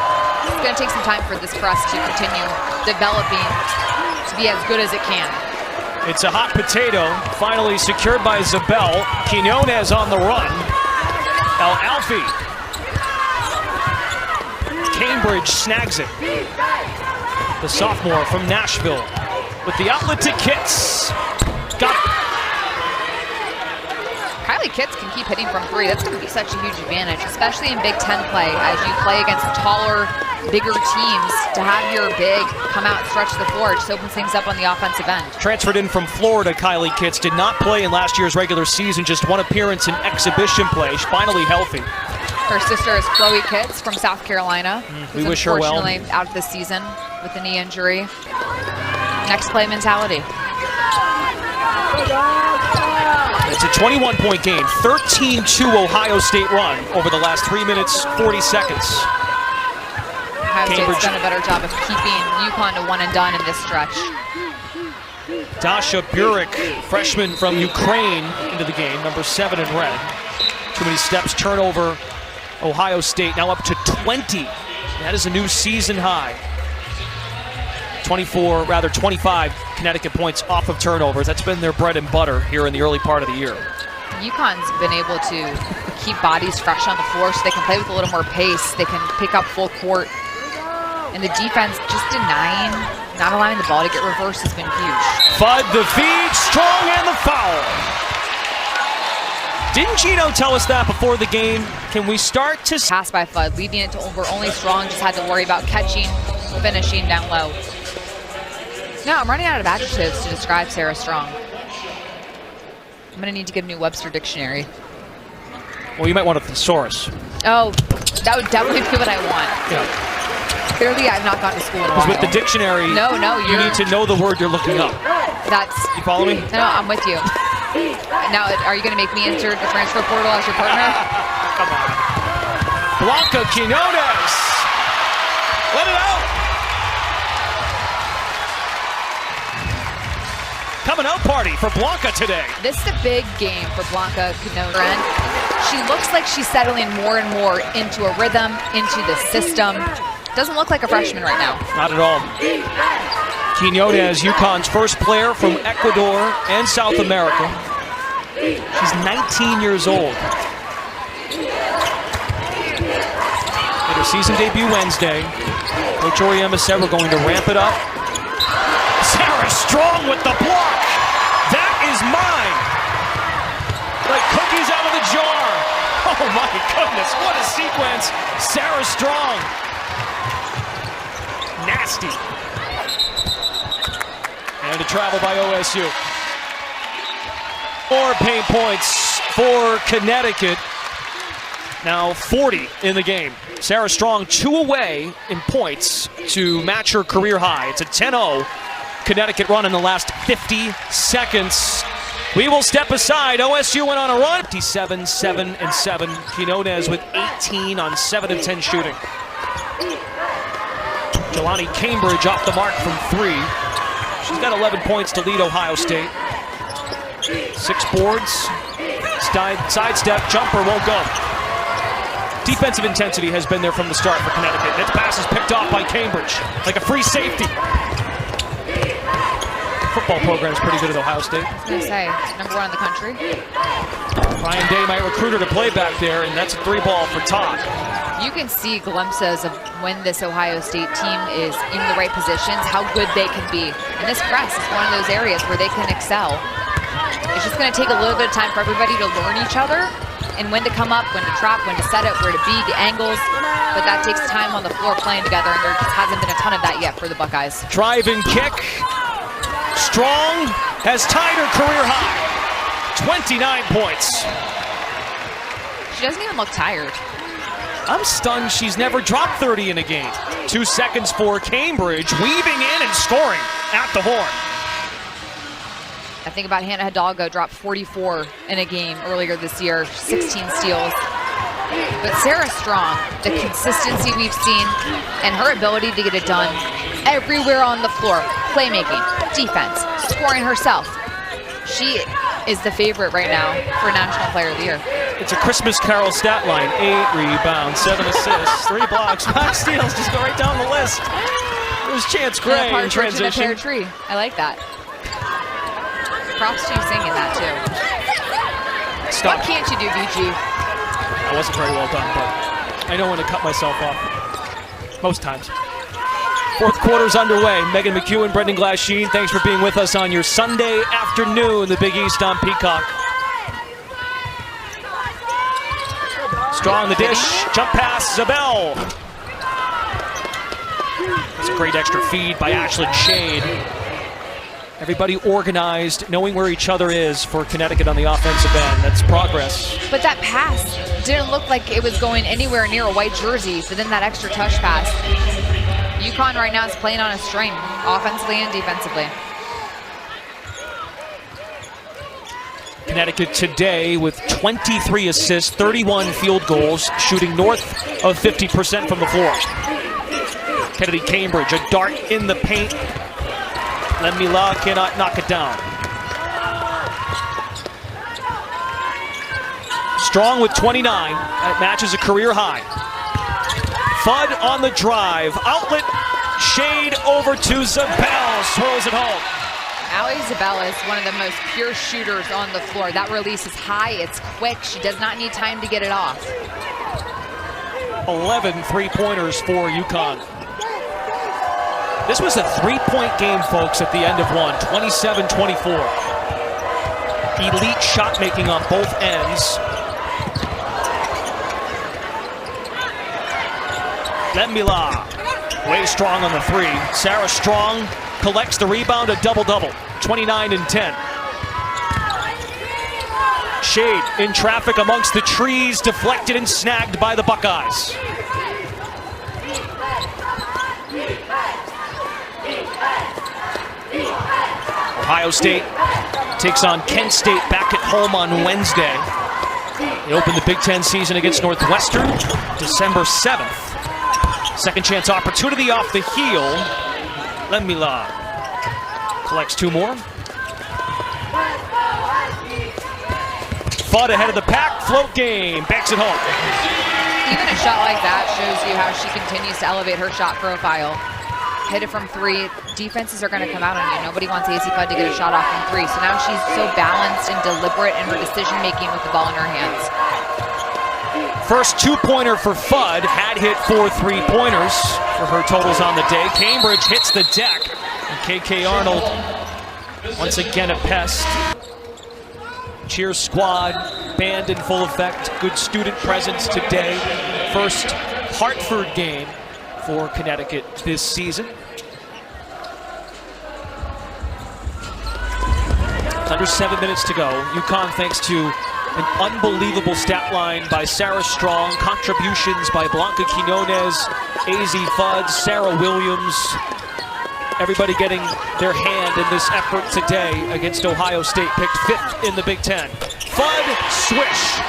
It's going to take some time for this press to continue developing to be as good as it can. It's a hot potato, finally secured by Zabel. Quinones on the run. Alfie. Cambridge snags it. The sophomore from Nashville with the outlet to Kitts. Got it. Kylie Kitts can keep hitting from three. That's going to be such a huge advantage, especially in Big Ten play as you play against taller, bigger teams. To have your big come out and stretch the floor, it just opens things up on the offensive end. Transferred in from Florida, Kylie Kitts did not play in last year's regular season, just one appearance in exhibition play. She's finally healthy. Her sister is Chloe Kitts from South Carolina. We wish her well. Unfortunately out of the season with a knee injury. Next play mentality. It's a 21-point game, 13-2 Ohio State run over the last 3 minutes, 40 seconds. Ohio State's done a better job of keeping Uconn to one and done in this stretch. Dasha Burek, freshman from Ukraine, into the game, number 7 in red. Too many steps, turnover. Ohio State now up to 20. That is a new season high. 25 Connecticut points off of turnovers. That's been their bread and butter here in the early part of the year. Uconn's been able to keep bodies fresh on the floor so they can play with a little more pace. They can pick up full court. And the defense just denying, not allowing the ball to get reversed has been huge. Fudd the feed, Strong and the foul. Didn't Gino tell us that before the game? Can we start to... Pass by Fudd, leading it to over only Strong, just had to worry about catching, finishing down low. No, I'm running out of adjectives to describe Sarah Strong. I'm going to need to get a new Webster dictionary. Well, you might want a thesaurus. Oh, that would definitely be what I want. Yeah. Clearly, I've not gone to school in a while. Because with the dictionary, you need to know the word you're looking up. You follow me? No, I'm with you. Now, are you going to make me enter the transfer portal as your partner? Come on. Blanca Quinones. Let it out. Coming out party for Blanca today. This is a big game for Blanca Quinones. She looks like she's settling more and more into a rhythm, into the system. Doesn't look like a freshman right now. Not at all. Quinones, Uconn's first player from Ecuador and South America. She's 19 years old. Made her season debut Wednesday. Coach Oriema said we're going to ramp it up. Sarah Strong with the block. That is mine. Like cookies out of the jar. Oh my goodness, what a sequence. Sarah Strong. Nasty. And a travel by OSU. 4 paint points for Connecticut. now 40 in the game. Sarah Strong 2 away in points to match her career high. It's a 10-0 Connecticut run in the last 50 seconds. We will step aside. OSU went on a run. 57, 7, and 7. Quinones with 18 on 7 of 10 shooting. Jelani Cambridge off the mark from 3. She's got 11 points to lead Ohio State. 6 boards. Sidestep, jumper won't go. Defensive intensity has been there from the start for Connecticut. This pass is picked off by Cambridge, like a free safety. Football program is pretty good at Ohio State. I was going to say, number 1 in the country. Ryan Day might recruit her to play back there, and that's a 3-ball for Todd. You can see glimpses of when this Ohio State team is in the right positions, how good they can be. And this press is one of those areas where they can excel. It's just going to take a little bit of time for everybody to learn each other and when to come up, when to trap, when to set it, where to be, the angles. But that takes time on the floor playing together, and there just hasn't been a ton of that yet for the Buckeyes. Driving kick. Strong has tied her career high. 29 points. She doesn't even look tired. I'm stunned she's never dropped 30 in a game. 2 seconds for Cambridge, weaving in and scoring at the horn. I think about Hannah Hidalgo dropped 44 in a game earlier this year, 16 steals. But Sarah Strong, the consistency we've seen and her ability to get it done everywhere on the floor, playmaking, defense, scoring herself. She is the favorite right now for National Player of the Year. It's a Christmas Carol stat line. 8 rebounds, 7 assists, 3 blocks, 5 steals. Just go right down the list. It was Chance Gray in transition. A pear tree. I like that. Props to you singing that too. Stop. What can't you do, BG? That wasn't very well done, but I know when to cut myself off. Most times. Fourth quarter's underway. Megan McEwen, Brendan Glasheen, thanks for being with us on your Sunday afternoon, the Big East on Peacock. Strong the dish, jump pass, Zabel. It's a great extra feed by Ashlyn Shade. Everybody organized, knowing where each other is for Connecticut on the offensive end. That's progress. But that pass didn't look like it was going anywhere near a white jersey, but then that extra touch pass. Uconn right now is playing on a string, offensively and defensively. Connecticut today with 23 assists, 31 field goals, shooting north of 50% from the floor. Kennedy Cambridge, a dart in the paint. Lemila cannot knock it down. Strong with 29. That matches a career high. Fudd on the drive. Outlet, Shade over to Zabel. Swirls it home. Allie Zabel is one of the most pure shooters on the floor. That release is high, it's quick. She does not need time to get it off. 11 three-pointers for Uconn. This was a 3-point game, folks, at the end of one, 27-24. Elite shot making on both ends. Lemila, way strong on the 3. Sarah Strong collects the rebound, a double-double, 29 and 10. Shade in traffic amongst the trees, deflected and snagged by the Buckeyes. Ohio State takes on Kent State back at home on Wednesday. They open the Big Ten season against Northwestern December 7th. Second chance opportunity off the heel. Lemila collects 2 more. Fudd ahead of the pack, float game, backs it home. Even a shot like that shows you how she continues to elevate her shot profile. Hit it from 3, defenses are going to come out on you. Nobody wants AC Fudd to get a shot off from 3. So now she's so balanced and deliberate in her decision making with the ball in her hands. First 2-pointer for Fudd, had hit 4 3-pointers for her totals on the day. Cambridge hits the deck. And KK Arnold, once again a pest. Cheer squad, band in full effect. Good student presence today. First Hartford game for Connecticut this season. Under 7 minutes to go. Uconn, thanks to An unbelievable stat line by Sarah Strong. Contributions by Blanca Quinones, AZ Fudd, Sarah Williams. Everybody getting their hand in this effort today against Ohio State. Picked 5th in the Big Ten. Fudd, swish.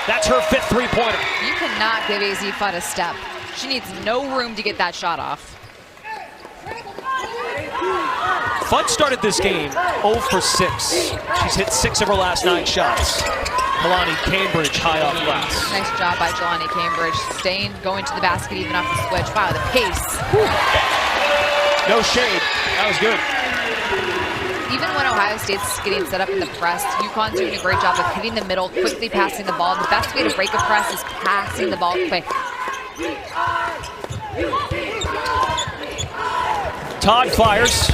That's her 5th three-pointer. You cannot give AZ Fudd a step. She needs no room to get that shot off. Fudd started this game 0 for 6. She's hit 6 of her last 9 shots. Jelani Cambridge high off glass. Nice job by Jelani Cambridge. Staying, going to the basket even off the switch. Wow, the pace. No shade. That was good. Even when Ohio State's getting set up in the press, Uconn's doing a great job of hitting the middle, quickly passing the ball. The best way to break a press is passing the ball quick. Todd fires.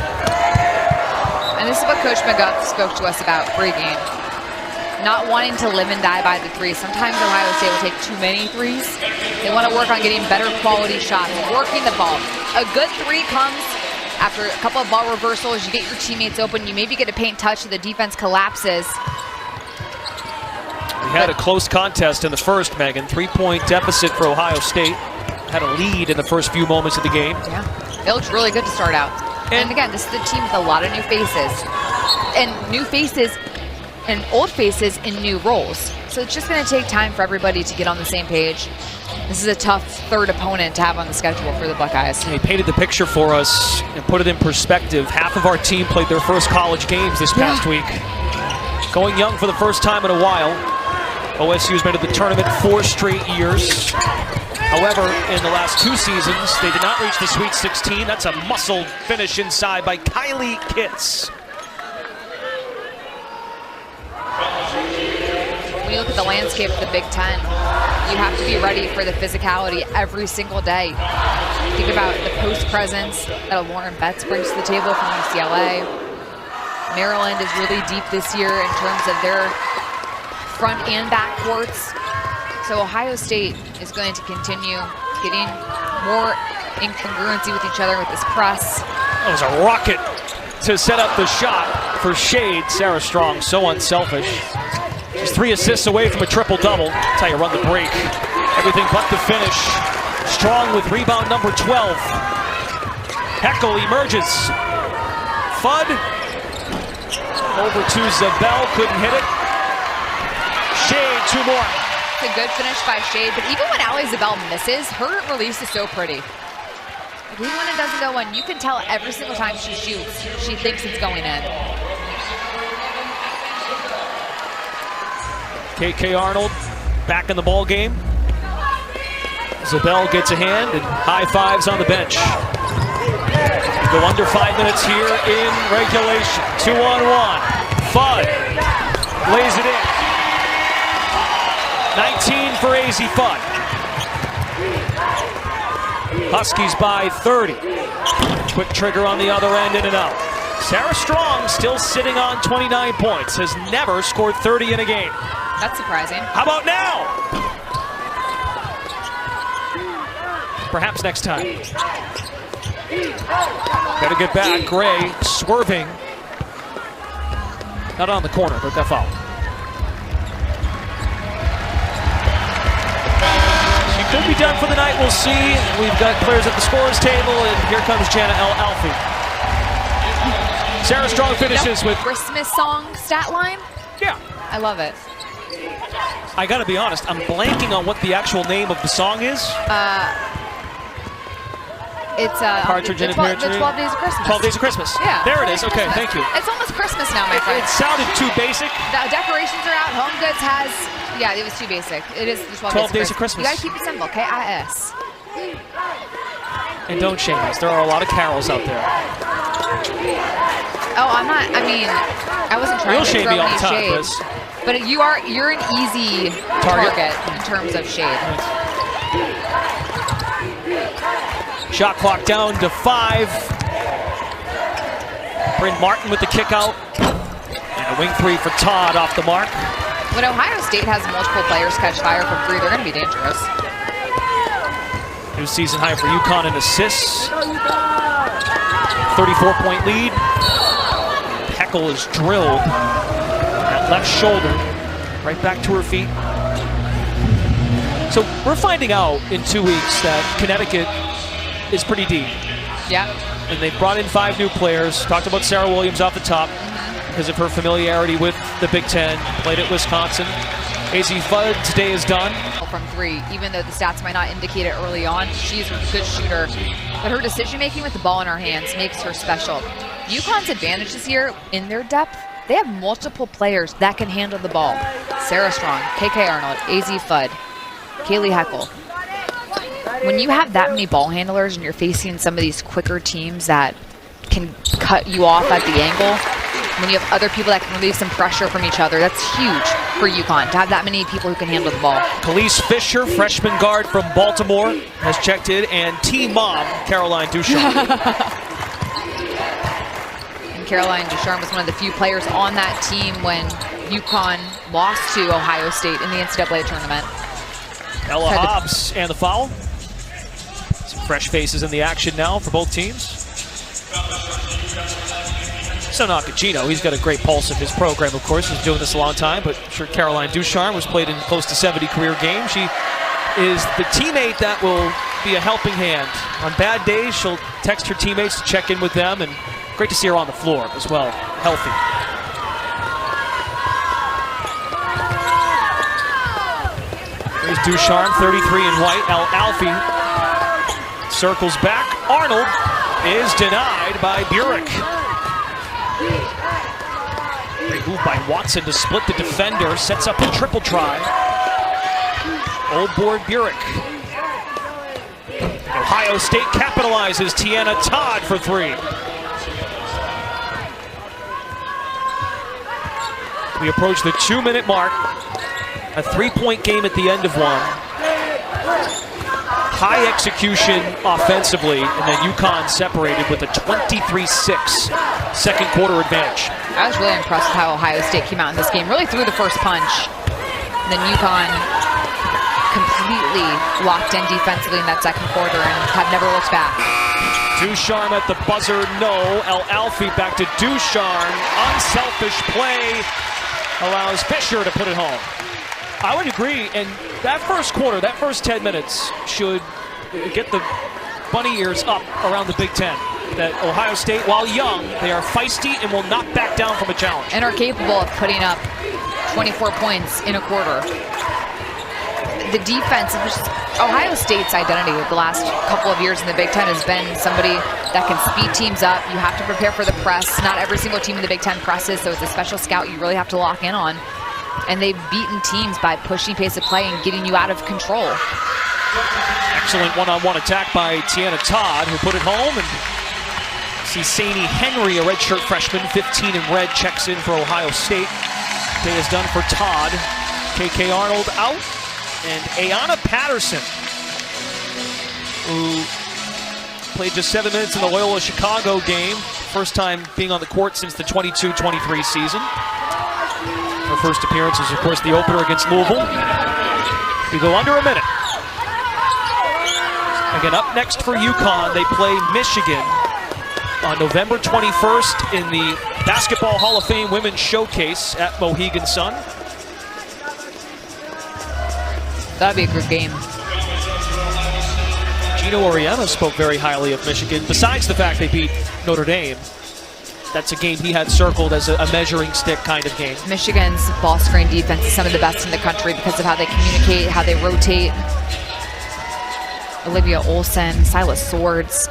And this is what Coach McGuff spoke to us about pregame. Not wanting to live and die by the three. Sometimes Ohio State will take too many threes. They want to work on getting better quality shots, working the ball. A good three comes after a couple of ball reversals. You get your teammates open. You maybe get a paint touch so the defense collapses. We had a close contest in the first, Megan. 3-point deficit for Ohio State. Had a lead in the first few moments of the game. Yeah, it looks really good to start out. And again, this is a team with a lot of new faces. And new faces and old faces in new roles. So it's just going to take time for everybody to get on the same page. This is a tough third opponent to have on the schedule for the Buckeyes. He painted the picture for us and put it in perspective. Half of our team played their first college games this past week. Going young for the first time in a while. OSU's made it to the tournament 4 straight years. However, in the last 2 seasons, they did not reach the Sweet 16. That's a muscle finish inside by Kylie Kitts. When you look at the landscape of the Big Ten, you have to be ready for the physicality every single day. Think about the post presence that Lauren Betts brings to the table from UCLA. Maryland is really deep this year in terms of their front and back courts. So Ohio State is going to continue getting more incongruency with each other with this press. That was a rocket to set up the shot for shade. Sarah Strong, so unselfish. She's 3 assists away from a triple-double. That's how you run the break. Everything but the finish. Strong with rebound number 12. Heckel emerges. Fudd over to Zabel, couldn't hit it. Shade, 2 more. It's a good finish by Shade, but even when Allie Zabel misses, her release is so pretty. Even when it doesn't go in, you can tell every single time she shoots, she thinks it's going in. KK Arnold back in the ball game. Zabel gets a hand and high fives on the bench. We go under 5 minutes here in regulation. 2-on-1. Fudd lays it in. 19 for AZ Fudd. Huskies by 30. Quick trigger on the other end, in and out. Sarah Strong still sitting on 29 points. Has never scored 30 in a game. That's surprising. How about now? Perhaps next time. Gotta get back. Gray swerving. Not on the corner, but that foul. She could be done for the night, we'll see. We've got players at the scorers table, and here comes Jana Alfie. Sarah Strong finishes with Christmas song stat line. Yeah. I love it. I gotta be honest, I'm blanking on what the actual name of the song is. It's Partridge in a Pear Tree. The 12 Days of Christmas. 12 Days of Christmas. Yeah. There it is. Okay, thank you. It's almost Christmas now, my friend. It sounded too basic. The decorations are out. Home Goods has, yeah, it was too basic. It is the 12 Days of Christmas. You gotta keep it simple, K-I-S. And don't shame us. There are a lot of carols out there. Oh, I'm not, I mean, I wasn't trying to throw any shade. Liz. But you're an easy target in terms of shade. Shot clock down to 5. Bryn Martin with the kick out. And a wing 3 for Todd off the mark. When Ohio State has multiple players catch fire from 3, they're going to be dangerous. New season high for Uconn in assists. 34-point lead. Heckel is drilled at left shoulder. right back to her feet. So we're finding out in 2 weeks that Connecticut is pretty deep. Yeah. And they've brought in 5 new players. Talked about Sarah Williams off the top because of her familiarity with the Big Ten. Played at Wisconsin. AZ Fudd's day is done. From 3, even though the stats might not indicate it early on, she's a good shooter. But her decision-making with the ball in her hands makes her special. UConn's advantages here in their depth. They have multiple players that can handle the ball. Sarah Strong, KK Arnold, AZ Fudd, Kaylee Heckel. When you have that many ball handlers and you're facing some of these quicker teams that can cut you off at the angle, when you have other people that can relieve some pressure from each other, that's huge for UConn to have that many people who can handle the ball. Khalees Fisher, freshman guard from Baltimore, has checked in, and team mom, Caroline Ducharme. And Caroline Ducharme was one of the few players on that team when UConn lost to Ohio State in the NCAA tournament. Ella Hobbs and the foul. Some fresh faces in the action now for both teams. So Nakajino, he's got a great pulse of his program, of course. He's doing this a long time, but I'm sure Caroline Ducharme was played in close to 70 career games. She is the teammate that will be a helping hand. On bad days, she'll text her teammates to check in with them, and great to see her on the floor as well, healthy. There's Ducharme, 33 in white. Alfie circles back. Arnold is denied by Burek. Great move by Watson to split the defender. Sets up a triple try. Old board Burek. Ohio State capitalizes. Tiana Todd for 3. We approach the 2-minute mark. A 3-point game at the end of one. High execution offensively, and then UConn separated with a 23-6 second quarter advantage. I was really impressed with how Ohio State came out in this game. Really threw the first punch. And then UConn completely locked in defensively in that second quarter and have never looked back. Ducharme at the buzzer, no. Alfie back to Ducharme. Unselfish play allows Fisher to put it home. I would agree, and that first quarter, that first 10 minutes should get the bunny ears up around the Big Ten. That Ohio State, while young, they are feisty and will not back down from a challenge. And are capable of putting up 24 points in a quarter. The defense, which is Ohio State's identity the last couple of years in the Big Ten has been somebody that can speed teams up. You have to prepare for the press. Not every single team in the Big Ten presses, so it's a special scout you really have to lock in on. And they've beaten teams by pushing pace of play and getting you out of control. Excellent one-on-one attack by Tiana Todd, who put it home. And see Saney Henry, a redshirt freshman, 15 in red, checks in for Ohio State. Day is done for Todd. KK Arnold out. And Ayanna Patterson, who played just 7 minutes in the Loyola Chicago game. First time being on the court since the 22-23 season. Her first appearance was, of course, the opener against Louisville. We go under a minute. Again, up next for UConn, they play Michigan on November 21st in the Basketball Hall of Fame Women's Showcase at Mohegan Sun. That'd be a good game. Gino Oriana spoke very highly of Michigan. Besides the fact they beat Notre Dame, that's a game he had circled as a measuring stick kind of game. Michigan's ball screen defense is some of the best in the country because of how they communicate, how they rotate. Olivia Olson, Silas Swords.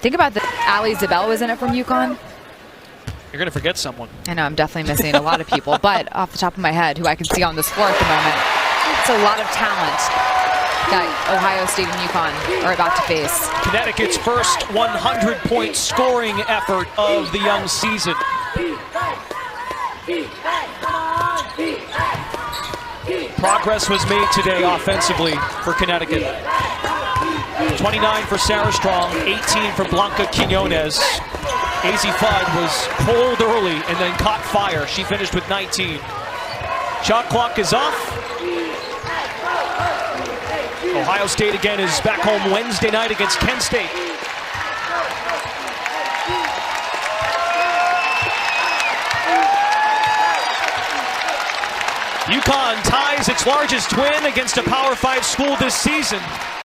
Think about that. Ali Zabel was in it from UConn. You're going to forget someone. I know, I'm definitely missing a lot of people, but off the top of my head, who I can see on this floor at the moment, it's a lot of talent that Ohio State and UConn are about to face. Connecticut's first 100-point scoring effort of the young season. Progress was made today offensively for Connecticut. 29 for Sarah Strong, 18 for Blanca Quinones. AZ Fudd was cold early and then caught fire. She finished with 19. Shot clock is off. Ohio State again is back home Wednesday night against Kent State. UConn ties its largest win against a Power 5 school this season.